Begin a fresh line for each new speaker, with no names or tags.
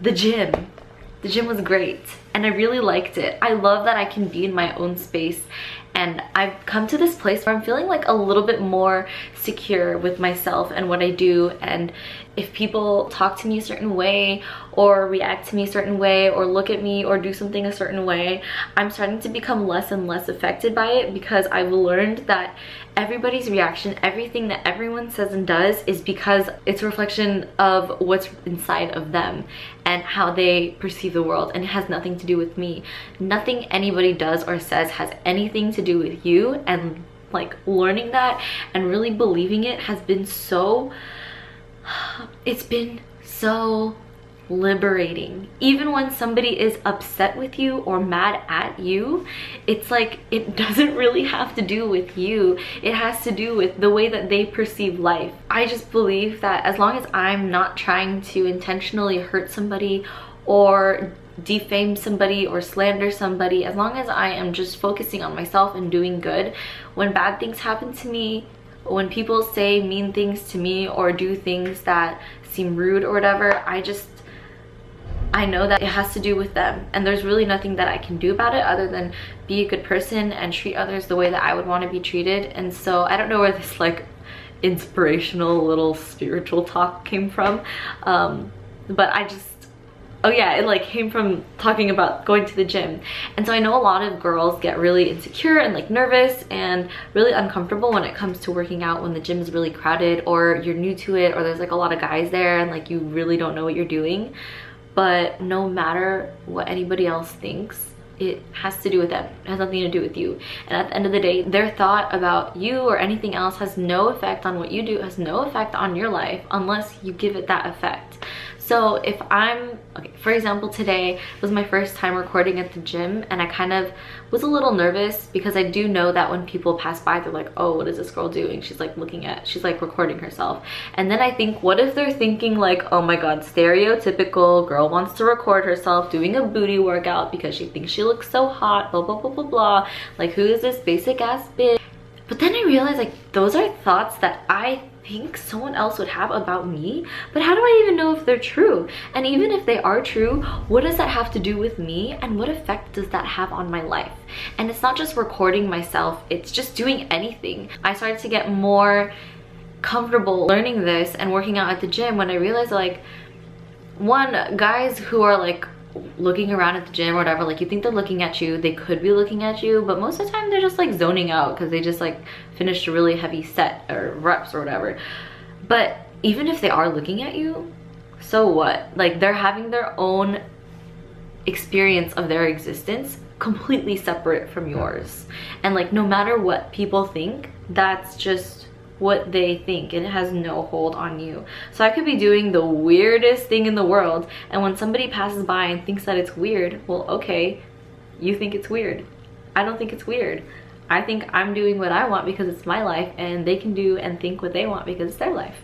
the gym. The gym was great and I really liked it. I love that I can be in my own space, and I've come to this place where I'm feeling like a little bit more secure with myself and what I do. And if people talk to me a certain way or react to me a certain way or look at me or do something a certain way, I'm starting to become less and less affected by it, because I've learned that everybody's reaction, everything that everyone says and does, is because it's a reflection of what's inside of them and how they perceive the world, and it has nothing to do with me. Nothing anybody does or says has anything to do with you, and like learning that and really believing it has been so, it's been so liberating. Even when somebody is upset with you or mad at you, it's like it doesn't really have to do with you. It has to do with the way that they perceive life. I just believe that as long as I'm not trying to intentionally hurt somebody or defame somebody or slander somebody, as long as I am just focusing on myself and doing good, when bad things happen to me, when people say mean things to me or do things that seem rude or whatever, I know that it has to do with them, and there's really nothing that I can do about it other than be a good person and treat others the way that I would want to be treated. And so I don't know where this like inspirational little spiritual talk came from, but I just, oh yeah, it like came from talking about going to the gym. And so I know a lot of girls get really insecure and like nervous and really uncomfortable when it comes to working out when the gym is really crowded, or you're new to it, or there's like a lot of guys there and like you really don't know what you're doing. But no matter what anybody else thinks, it has to do with them. It has nothing to do with you. And at the end of the day, their thought about you or anything else has no effect on what you do, has no effect on your life unless you give it that effect. So if I'm, okay, for example, today was my first time recording at the gym, and I kind of was a little nervous because I do know that when people pass by, they're like, oh, what is this girl doing? She's like she's like recording herself. And then I think, what if they're thinking like, oh my God, stereotypical girl wants to record herself doing a booty workout because she thinks she looks so hot, blah, blah, blah, blah, blah. Like, who is this basic ass bitch? But then I realized like those are thoughts that I think someone else would have about me, but how do I even know if they're true? And even if they are true, what does that have to do with me, and what effect does that have on my life? And it's not just recording myself, it's just doing anything. I started to get more comfortable learning this and working out at the gym when I realized, like, one, guys who are like looking around at the gym or whatever, like you think they're looking at you, they could be looking at you, but most of the time they're just like zoning out because they just like finished a really heavy set or reps or whatever. But even if they are looking at you, so what? Like, they're having their own experience of their existence completely separate from yours, and like no matter what people think, that's just what they think, and it has no hold on you. So I could be doing the weirdest thing in the world, and when somebody passes by and thinks that it's weird, well, okay, you think it's weird. I don't think it's weird. I think I'm doing what I want because it's my life, and they can do and think what they want because it's their life.